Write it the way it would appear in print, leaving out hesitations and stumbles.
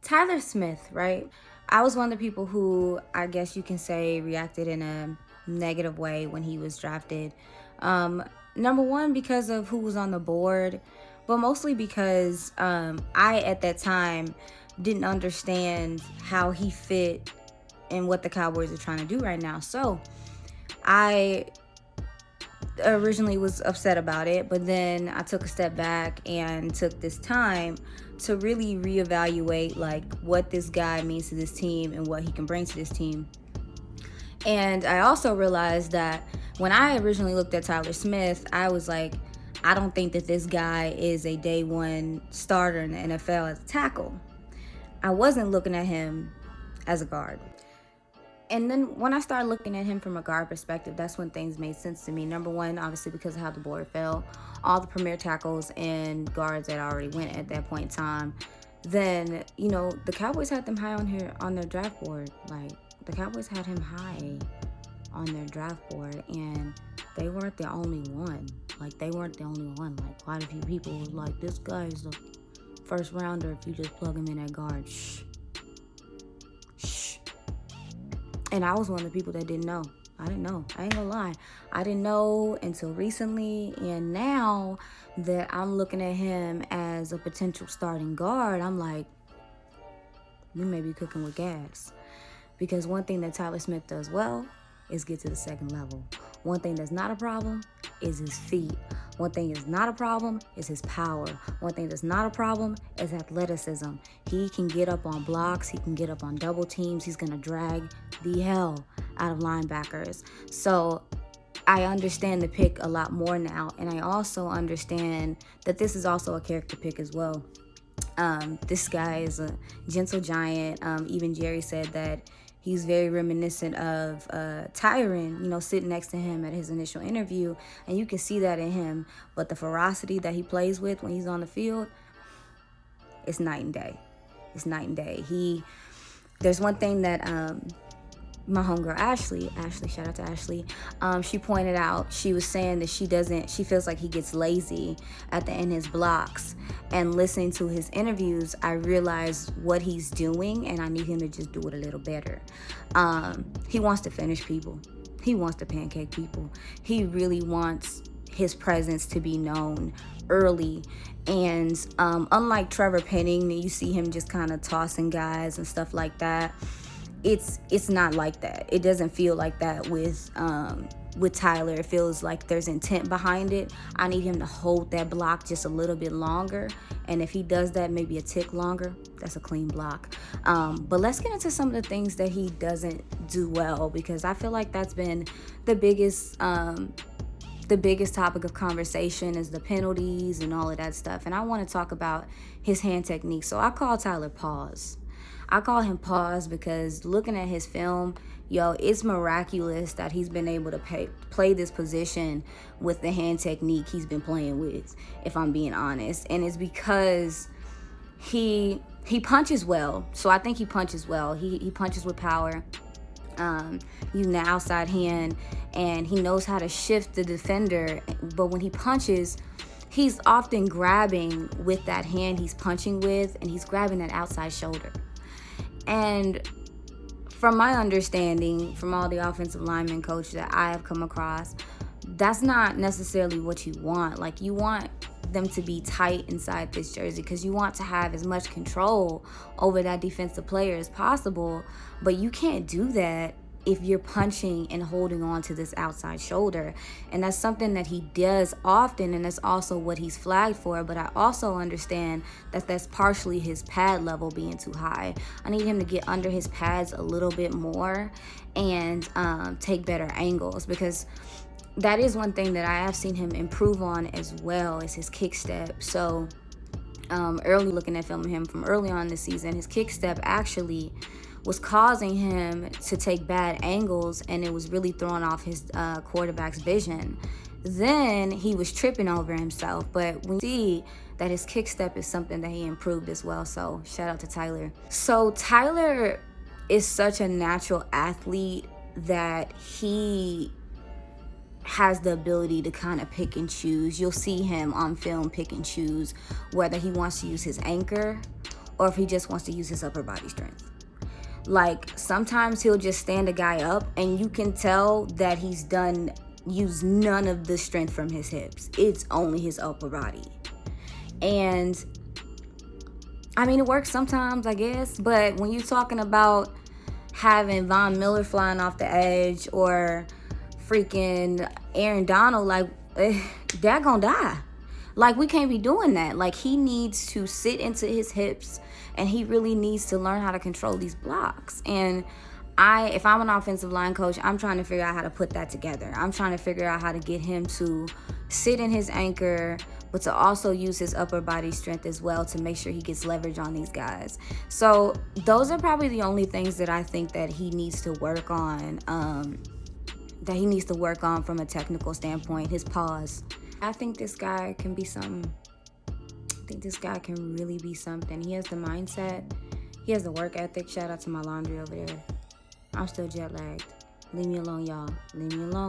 Tyler Smith, right? I was one of the people who, I guess you can say, reacted in a negative way when he was drafted. Number one, because of who was on the board, but mostly because I, at that time, didn't understand how he fit in what the Cowboys are trying to do right now. So I originally was upset about it, but then I took a step back and took this time to really reevaluate like what this guy means to this team and what he can bring to this team. And I also realized that when I originally looked at Tyler Smith, I was like, I don't think that this guy is a day one starter in the NFL as a tackle. I wasn't looking at him as a guard. And then when I started looking at him from a guard perspective, that's when things made sense to me. Number one, obviously because of how the board fell, all the premier tackles and guards that already went at that point in time. Then, the Cowboys had them high on their draft board. Like, the Cowboys had him high on their draft board, and they weren't the only one. Like, quite a few people was like, this guy is the first rounder if you just plug him in at guard. Shh. And I was one of the people that didn't know. I didn't know. I ain't gonna lie. I didn't know until recently. And now that I'm looking at him as a potential starting guard, I'm like, we may be cooking with gas. Because one thing that Tyler Smith does well is get to the second level. One thing that's not a problem is his feet. One thing is not a problem is his power. One thing that's not a problem is athleticism. He can get up on blocks. He can get up on double teams. He's going to drag the hell out of linebackers. So I understand the pick a lot more now. And I also understand that this is also a character pick as well. This guy is a gentle giant. Even Jerry said that he's very reminiscent of Tyron, sitting next to him at his initial interview. And you can see that in him. But the ferocity that he plays with when he's on the field, it's night and day. It's night and day. There's one thing that my homegirl Ashley, shout out to Ashley, she pointed out. She was saying that she feels like he gets lazy at the end of his blocks. And listening to his interviews, I realized what he's doing, and I need him to just do it a little better. He wants to finish people. He wants to pancake people. He really wants his presence to be known early. And unlike Trevor Penning, you see him just kind of tossing guys and stuff like that. It's not like that. It doesn't feel like that with Tyler. It feels like there's intent behind it. I need him to hold that block just a little bit longer. And if he does that maybe a tick longer, that's a clean block. But let's get into some of the things that he doesn't do well, because I feel like that's been the biggest topic of conversation is the penalties and all of that stuff. And I want to talk about his hand technique. So I call Tyler Pause. I call him Pause because looking at his film, it's miraculous that he's been able to play this position with the hand technique he's been playing with, if I'm being honest. And it's because he punches well. So I think he punches well. He punches with power. Using the outside hand, and he knows how to shift the defender. But when he punches, he's often grabbing with that hand he's punching with, and he's grabbing that outside shoulder. And from my understanding, from all the offensive lineman coaches that I have come across, that's not necessarily what you want. Like, you want them to be tight inside this jersey because you want to have as much control over that defensive player as possible. But you can't do that if you're punching and holding on to this outside shoulder. And that's something that he does often, and that's also what he's flagged for. But I also understand that that's partially his pad level being too high. I need him to get under his pads a little bit more and take better angles, because that is one thing that I have seen him improve on as well, is his kick step. So early looking at filming him from early on this season, his kick step actually was causing him to take bad angles, and it was really throwing off his quarterback's vision. Then he was tripping over himself, but we see that his kick step is something that he improved as well. So shout out to Tyler. So Tyler is such a natural athlete that he has the ability to kind of pick and choose. You'll see him on film pick and choose whether he wants to use his anchor or if he just wants to use his upper body strength. Like, sometimes he'll just stand a guy up and you can tell that he's used none of the strength from his hips. It's only his upper body. And I mean, it works sometimes, I guess, but when you're talking about having Von Miller flying off the edge or freaking Aaron Donald, like, that gonna die. Like, we can't be doing that. Like, he needs to sit into his hips, and he really needs to learn how to control these blocks. And if I'm an offensive line coach, I'm trying to figure out how to put that together. I'm trying to figure out how to get him to sit in his anchor, but to also use his upper body strength as well to make sure he gets leverage on these guys. So those are probably the only things that I think that he needs to work on, from a technical standpoint. His pause. I think this guy can be something. I think this guy can really be something. He has the mindset. He has the work ethic. Shout out to my laundry over there. I'm still jet lagged. Leave me alone, y'all. Leave me alone.